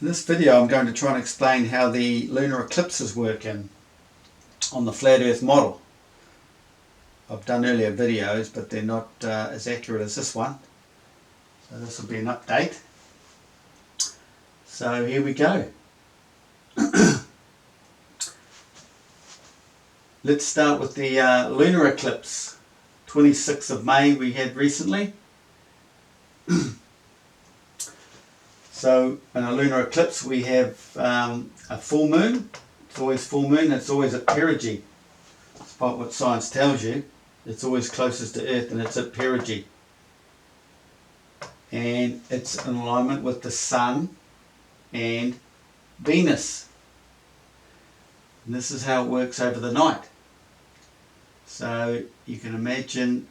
In this video I'm going to try and explain how the lunar eclipses work on the flat earth model. I've done earlier videos but they're not as accurate as this one. So this will be an update. So here we go. Let's start with the lunar eclipse. 26th of May we had recently. So in a lunar eclipse we have a full moon. It's always full moon, it's always at perigee. Despite what science tells you, it's always closest to Earth and it's at perigee. And it's in alignment with the Sun and Venus. And this is how it works over the night. So you can imagine,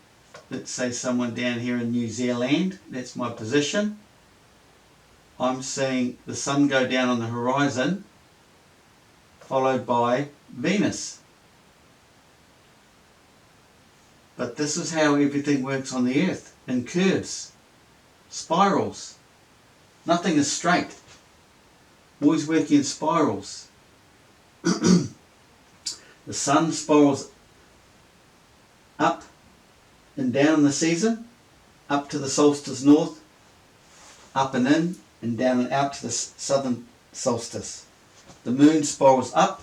let's say someone down here in New Zealand, that's my position. I'm seeing the Sun go down on the horizon, followed by Venus. But this is how everything works on the Earth, in curves, spirals. Nothing is straight. Always working in spirals. The Sun spirals up and down in the season, up to the solstice north, up and in, and down and out to the southern solstice. The moon spirals up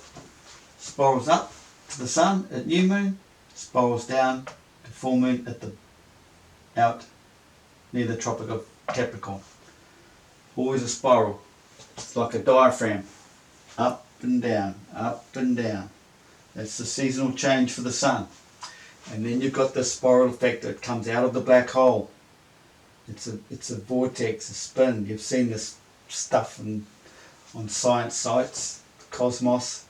to the sun at new moon, spirals down to full moon at the out near the Tropic of Capricorn. Always a spiral. It's like a diaphragm. Up and down, up and down. That's the seasonal change for the sun. And then you've got the spiral effect that comes out of the black hole. It's a vortex, a spin. You've seen this stuff on science sites, the cosmos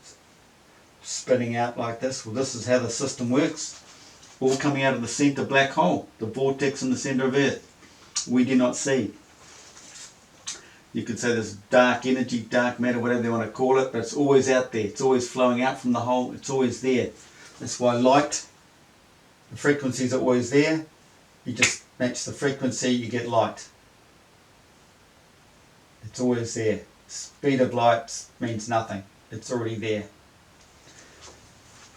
spinning out like this. Well, this is how the system works. All coming out of the centre black hole, the vortex in the centre of Earth. We do not see. You could say this dark energy, dark matter, whatever they want to call it, but it's always out there. It's always flowing out from the hole. It's always there. That's why light, the frequencies are always there. You just match the frequency, you get light. It's always there. Speed of light means nothing. It's already there.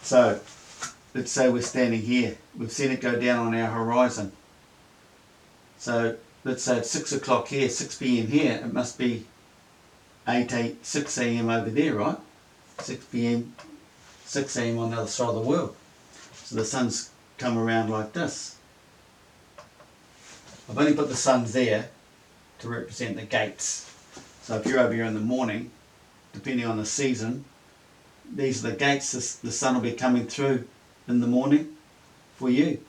So, let's say we're standing here. We've seen it go down on our horizon. So, let's say it's 6 o'clock here, 6 p.m. here. It must be 6 a.m. over there, right? 6 p.m., 6 a.m. on the other side of the world. So the sun's come around like this. I've only put the suns there to represent the gates. So if you're over here in the morning, depending on the season, these are the gates the sun will be coming through in the morning for you.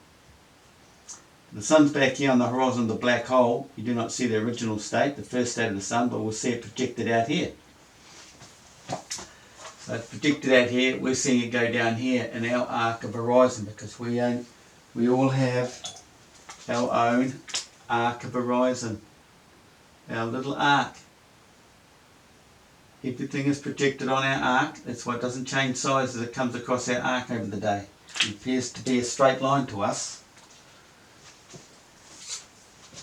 The sun's back here on the horizon of the black hole. You do not see the original state, the first state of the sun, but we'll see it projected out here. So it's projected out here. We're seeing it go down here in our arc of horizon because we all have our own arc of horizon, our little arc. Everything is projected on our arc. That's why it doesn't change size as it comes across our arc over the day. It appears to be a straight line to us.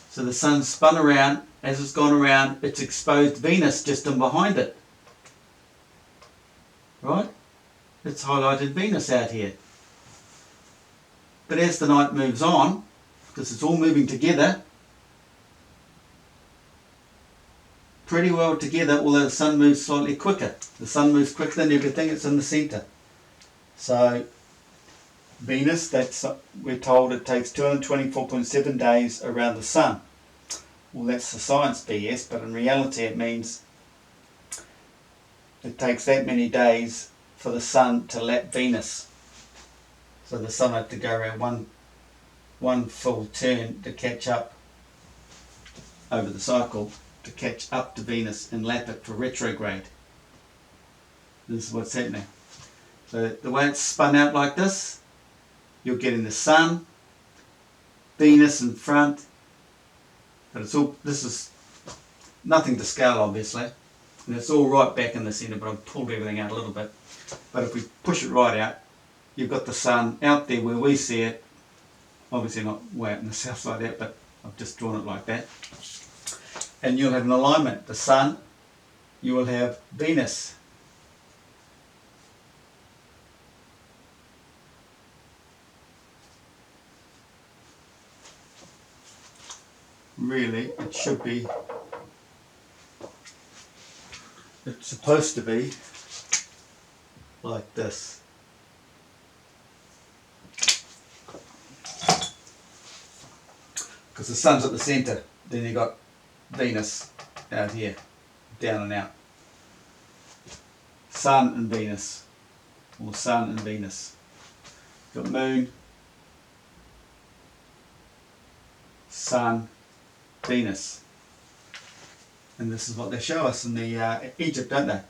So the sun spun around. As it's gone around, it's exposed Venus just in behind it. Right? It's highlighted Venus out here. But as the night moves on, because it's all moving together, pretty well together, although the sun moves slightly quicker. The sun moves quicker than everything, it's in the centre. So Venus, we're told it takes 224.7 days around the sun. Well, that's the science BS, but in reality it means it takes that many days for the sun to lap Venus. So the sun had to go around one full turn to catch up over the cycle, to catch up to Venus and lap it for retrograde. This is what's happening. So the way it's spun out like this, you're getting the sun, Venus in front, but this is nothing to scale obviously, and it's all right back in the centre, but I've pulled everything out a little bit. But if we push it right out, you've got the sun out there where we see it, obviously not way out in the south like that, but I've just drawn it like that. And you'll have an alignment. The sun you will have Venus. Really, it should be, it's supposed to be like this. Because the sun's at the centre, then you got Venus out here, down and out. Sun and Venus, or Sun and Venus. Got Moon, Sun, Venus. And this is what they show us in the Egypt, don't they?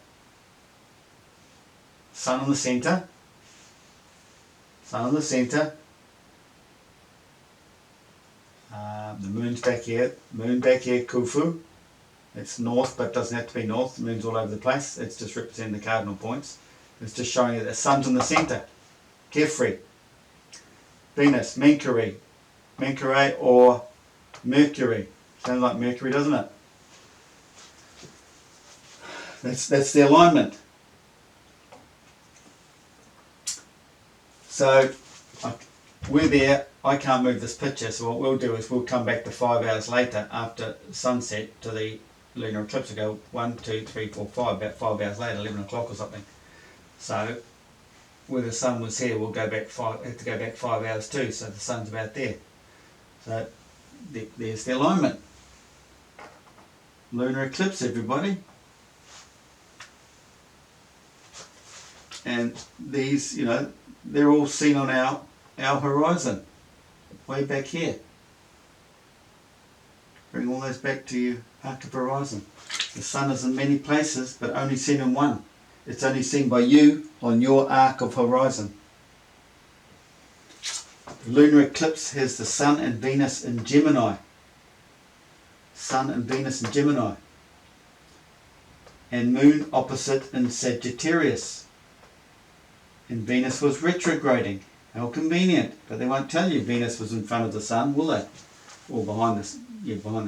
Sun on the centre, Sun on the centre. The moon's back here, moon back here, Khufu. It's north, but doesn't have to be north. The moon's all over the place. It's just representing the cardinal points. It's just showing you that the sun's in the centre, carefree. Venus, Mercury, or Mercury. Sounds like Mercury, doesn't it? That's the alignment. So we're there. I can't move this picture, so what we'll do is we'll come back to 5 hours later after sunset to the lunar eclipse. We'll go 1, 2, 3, 4, 5, about 5 hours later, 11 o'clock or something. So where the sun was here, we'll go back have to go back 5 hours too, so the sun's about there. So there's the alignment. Lunar eclipse, everybody. And these, you know, they're all seen on our horizon, way back here. Bring all those back to your arc of horizon. The sun is in many places, but only seen in one. It's only seen by you on your arc of horizon. The lunar eclipse has the sun and Venus in Gemini. Sun and Venus in Gemini. And moon opposite in Sagittarius. And Venus was retrograding. How convenient. But they won't tell you Venus was in front of the sun, will they? Or behind the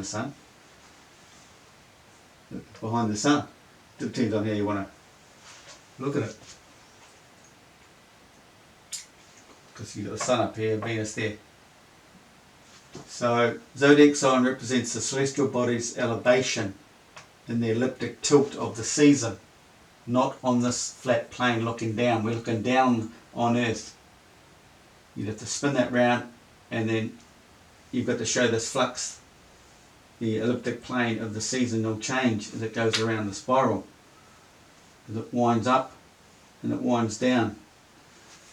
sun. Behind the sun. Depends on how you want to look at it. Because you've got the sun up here, Venus there. So, zodiac sign represents the celestial body's elevation in the elliptic tilt of the season. Not on this flat plane looking down. We're looking down on Earth. You'd have to spin that round, and then you've got to show this flux. The elliptic plane of the season will change as it goes around the spiral. As it winds up and it winds down.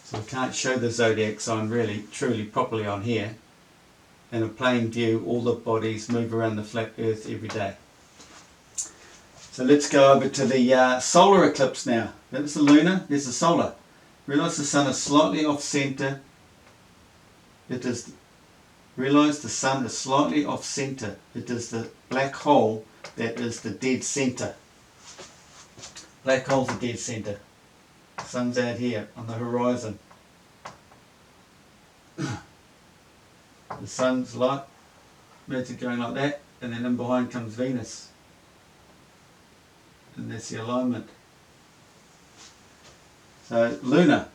So we can't show the zodiac sign really, truly, properly on here. In a plain view, all the bodies move around the flat Earth every day. So let's go over to the solar eclipse now. That's the lunar, there's the solar. Realise the sun is slightly off centre. Realise the sun is slightly off centre. It is the black hole that is the dead centre. Black hole's the dead centre. The sun's out here on the horizon. The sun's light, imagine going like that, and then in behind comes Venus. And that's the alignment. So, lunar.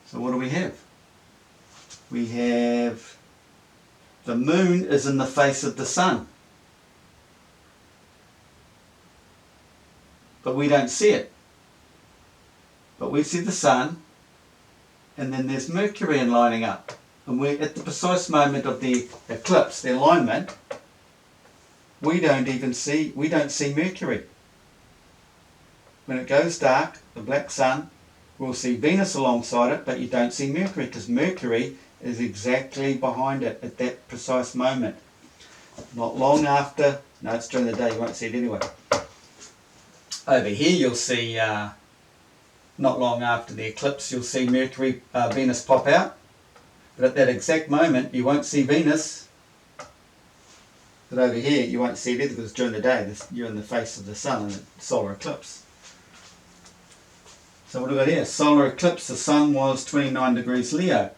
So what do we have? We have the moon is in the face of the sun. But we don't see it. But we see the sun, and then there's Mercury lining up. And we're at the precise moment of the eclipse, the alignment, we don't see Mercury. When it goes dark, the black sun, we'll see Venus alongside it, but you don't see Mercury because Mercury is exactly behind it at that precise moment. Not long after, no, it's during the day, you won't see it anyway. Over here you'll see, not long after the eclipse, you'll see Venus pop out. But at that exact moment, you won't see Venus. But over here, you won't see it either because during the day, you're in the face of the sun in the solar eclipse. So what do we got here? Solar eclipse, the sun was 29 degrees Leo.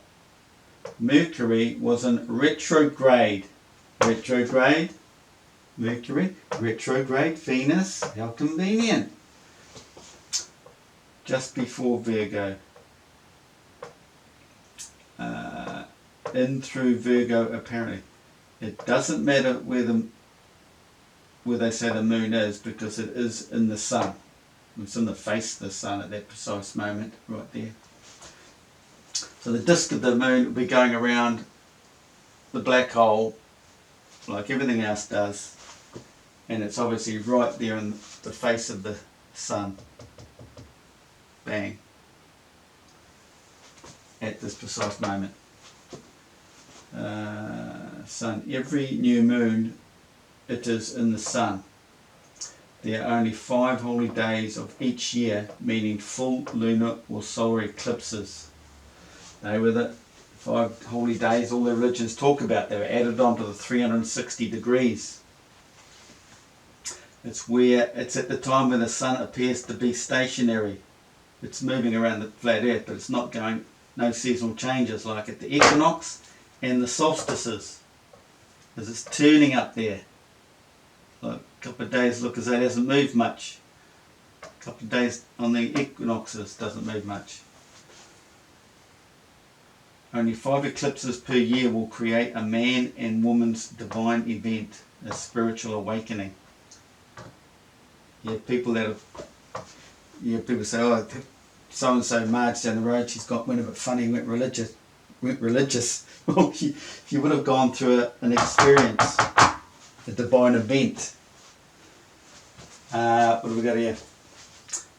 Mercury was in retrograde. Retrograde Mercury, retrograde, Venus, how convenient. Just before Virgo. In through Virgo apparently. It doesn't matter where they say the moon is, because it is in the sun. It's in the face of the sun at that precise moment, right there. So the disk of the moon will be going around the black hole like everything else does, and it's obviously right there in the face of the sun. Bang. At this precise moment. Sun. Every new moon, it is in the sun. There are only 5 holy days of each year, meaning full lunar or solar eclipses. They were the 5 holy days all the religions talk about. They were added on to the 360 degrees. It's at the time when the sun appears to be stationary. It's moving around the flat earth, but it's not going, no seasonal changes like at the equinox and the solstices. As it's turning up there. Like a couple of days look as though it hasn't moved much. A couple of days on the equinoxes doesn't move much. Only 5 eclipses per year will create a man and woman's divine event, a spiritual awakening. People say, oh, so and so marched down the road, went a bit funny, went religious. Well, if you would have gone through an experience, a divine event. What do we got here?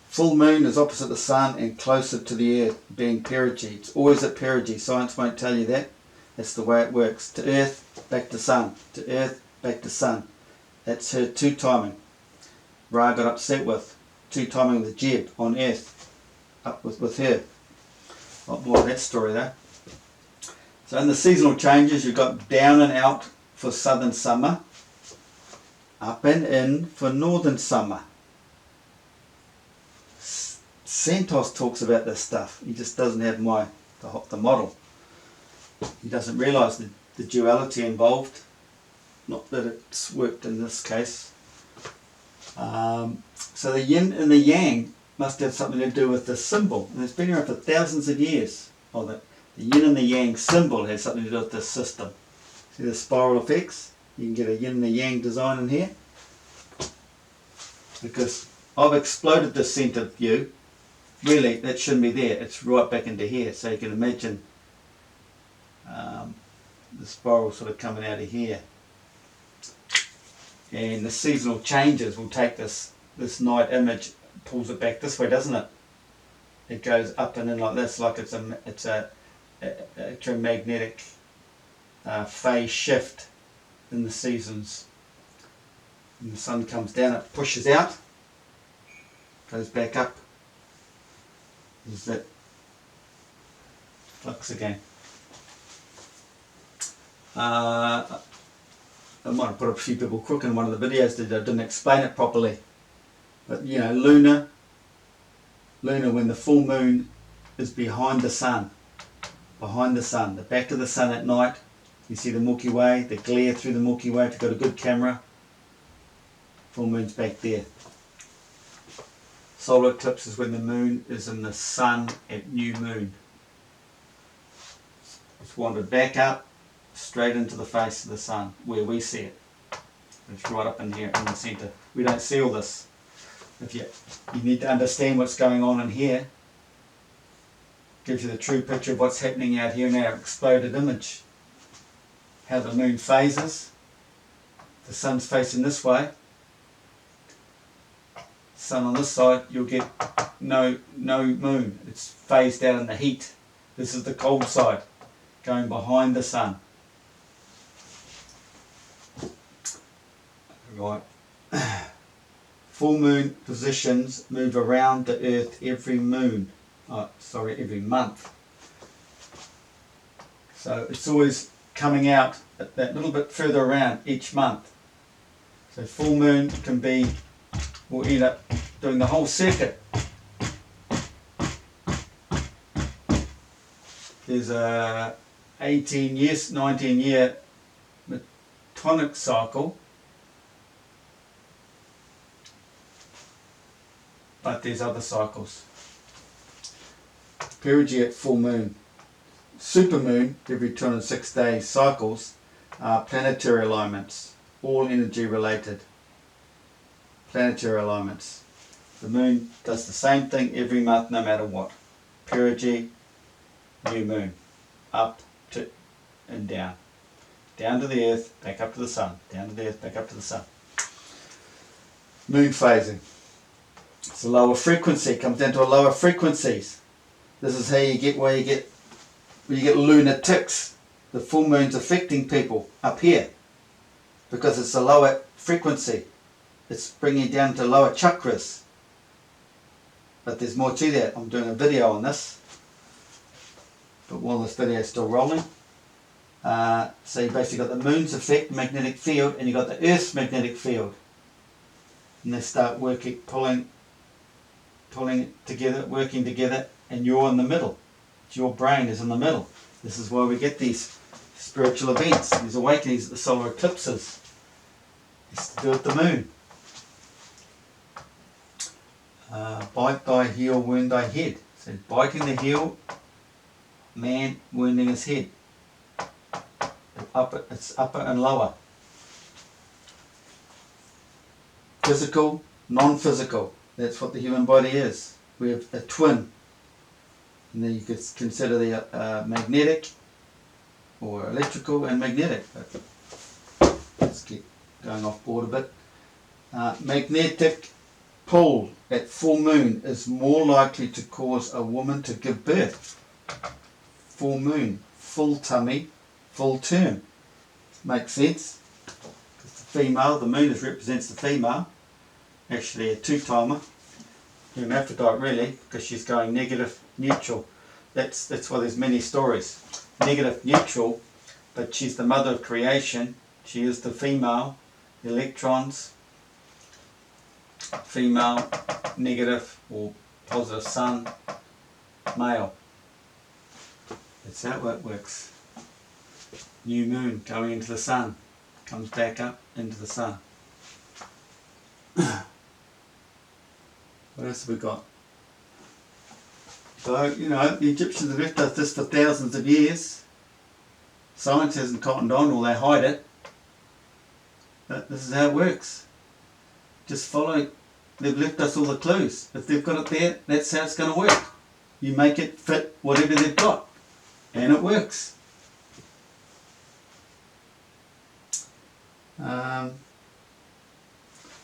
Full moon is opposite the sun and closer to the earth, being perigee. It's always at perigee. Science won't tell you that. That's the way it works. To earth, back to sun. To earth, back to sun. That's her 2 timing. Ra got upset with 2 timing with Jeb on earth. Up with her. A lot more of that story though. So in the seasonal changes, you've got down and out for southern summer, up and in for northern summer. Santos talks about this stuff. He just doesn't have the model. He doesn't realise the duality involved. Not that it's worked in this case. So the yin and the yang must have something to do with the symbol. And it's been around for thousands of years. The yin and the yang symbol has something to do with this system. See the spiral effects? You can get a yin and a yang design in here. Because I've exploded the centre view. Really, that shouldn't be there. It's right back into here. So you can imagine the spiral sort of coming out of here. And the seasonal changes will take this night image, pulls it back this way, doesn't it? It goes up and in like this, like it's a electromagnetic phase shift in the seasons. When the sun comes down, it pushes out, goes back up. There's that flux again. I might have put a few people crook in one of the videos that I didn't explain it properly. But you know, lunar when the full moon is behind the sun, the back of the sun at night, you see the Milky Way, the glare through the Milky Way if you've got a good camera. Full moon's back there. Solar eclipse is when the moon is in the sun at new moon. It's wandered back up, straight into the face of the sun, where we see it. It's right up in here in the centre. We don't see all this. If you need to understand what's going on in here. Gives you the true picture of what's happening out here in our exploded image. How the moon phases. The sun's facing this way. Sun on this side, you'll get no moon. It's phased out in the heat. This is the cold side, going behind the sun. Right. Full moon positions move around the earth every month. So it's always coming out that little bit further around each month. So full moon will end up doing the whole circuit. There's a 19 year metonic cycle but there's other cycles. Perigee at full moon. Supermoon every 206 days cycles are planetary alignments, all energy related. Planetary alignments. The moon does the same thing every month no matter what. Perigee, new moon, up to and down. Down to the earth, back up to the sun. Down to the earth, back up to the sun. Moon phasing. It's a lower frequency, it comes down to a lower frequencies. This is how you get where you get lunar ticks. The full moon's affecting people up here because it's a lower frequency. It's bringing you down to lower chakras. But there's more to that. I'm doing a video on this. But while this video is still rolling, so you basically got the moon's effect, magnetic field, and you got the Earth's magnetic field. And they start working, pulling together, working together, and you're in the middle. Your brain is in the middle. This is why we get these spiritual events, these awakenings at the solar eclipses. It's to do with the moon. Bite thy heel, wound thy head. So biting the heel, man wounding his head. It's upper and lower. Physical, non-physical. That's what the human body is. We have a twin. And then you could consider the magnetic or electrical and magnetic. But let's get going off board a bit. Magnetic pull at full moon is more likely to cause a woman to give birth. Full moon, full tummy, full term. Makes sense? Because the female, the moon represents the female. Actually a two-timer. Hermaphrodite really, because she's going negative, neutral. That's why there's many stories. Negative, neutral, but she's the mother of creation. She is the female, electrons, female, negative or positive sun, male. That's how it works. New moon going into the sun, comes back up into the sun. What else have we got? So, you know, the Egyptians have left us this for thousands of years. Science hasn't cottoned on, or they hide it. But this is how it works. Just follow. They've left us all the clues. If they've got it there, that's how it's going to work. You make it fit whatever they've got. And it works.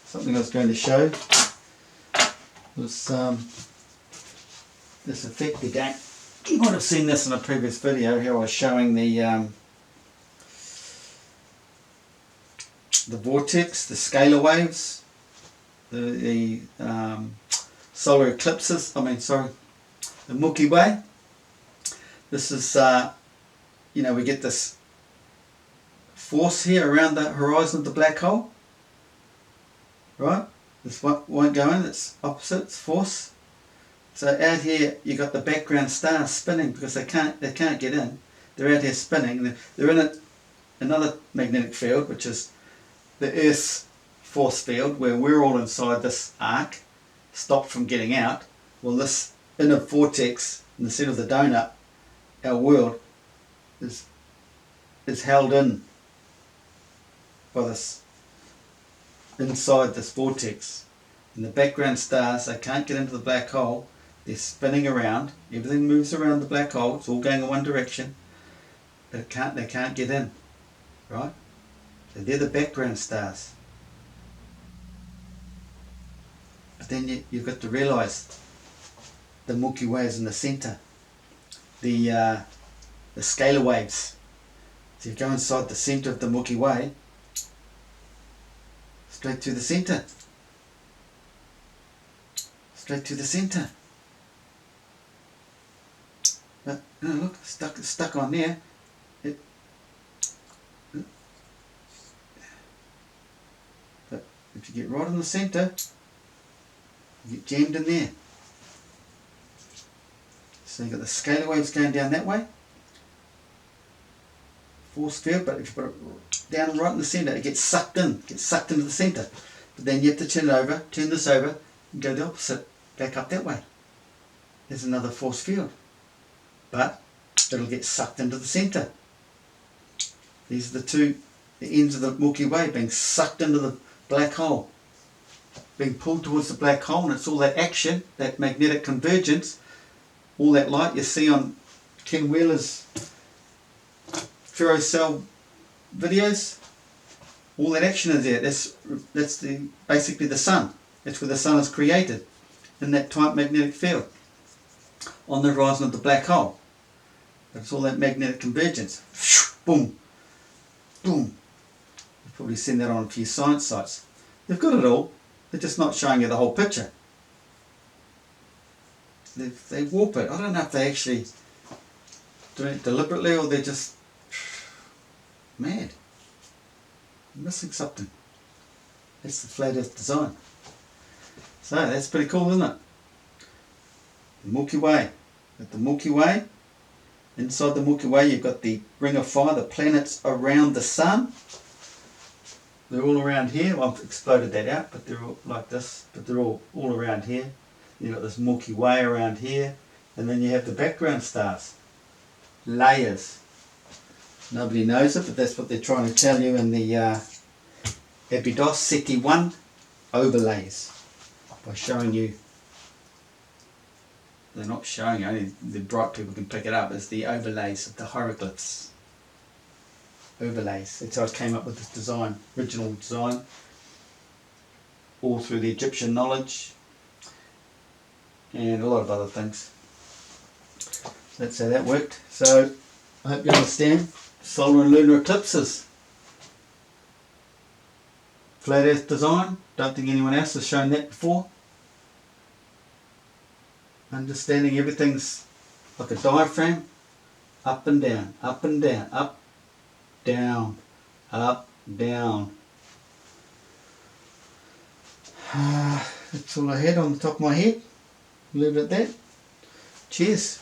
Something I was going to show was this effect again. You might have seen this in a previous video. Here I was showing the vortex, the scalar waves, the solar eclipses. The Milky Way. This is you know, we get this force here around the horizon of the black hole, right? This won't go in, it's opposite, it's force. So out here you got the background stars spinning because they can't get in. They're out here spinning. They're in another magnetic field, which is the Earth's force field, where we're all inside this arc, stopped from getting out. Well, this inner vortex in the centre of the donut, our world, is held in by this, inside this vortex. And the background stars, they can't get into the black hole. They're spinning around. Everything moves around the black hole. It's all going in one direction. But they can't get in. Right? So they're the background stars. But then you've got to realise the Milky Way is in the centre. The scalar waves. So you go inside the centre of the Milky Way, straight to the centre. Straight to the centre. But look, it's stuck on there. But if you get right in the centre, you get jammed in there. So you've got the scalar waves going down that way. Force field, but if you put it down right in the centre, it gets sucked into the centre. But then you have to turn this over, and go the opposite. back up that way. There's another force field. But it'll get sucked into the centre. These are the ends of the Milky Way being sucked into the black hole. Being pulled towards the black hole, and it's all that action, that magnetic convergence, all that light you see on Ken Wheeler's ferrocell videos. All that action is there. That's basically the sun. That's where the sun is created, in that tight magnetic field on the horizon of the black hole. It's all that magnetic convergence. Boom, boom. You've probably seen that on a few science sites. They've got it all. They're just not showing you the whole picture. They warp it. I don't know if they actually do it deliberately or they're just mad. I'm missing something. That's the flat earth design. So that's pretty cool, isn't it? The Milky Way. Got the Milky Way. Inside the Milky Way you've got the ring of fire, the planets around the sun. They're all around here. Well, I've exploded that out, but they're all like this, but they're all around here. You've got this Milky Way around here, and then you have the background stars. Layers. Nobody knows it, but that's what they're trying to tell you in the Abydos SETI 1 overlays. By showing you, they're not showing you, only the bright people can pick it up, as the overlays of the hieroglyphs. Overlays. That's how I came up with this design, original design, all through the Egyptian knowledge and a lot of other things. That's how that worked. So I hope you understand solar and lunar eclipses. Flat earth design, don't think anyone else has shown that before. Understanding everything's like a diaphragm, up and down, up and down, up, down, up, down. That's all I had on the top of my head. Leave it at that. Cheers.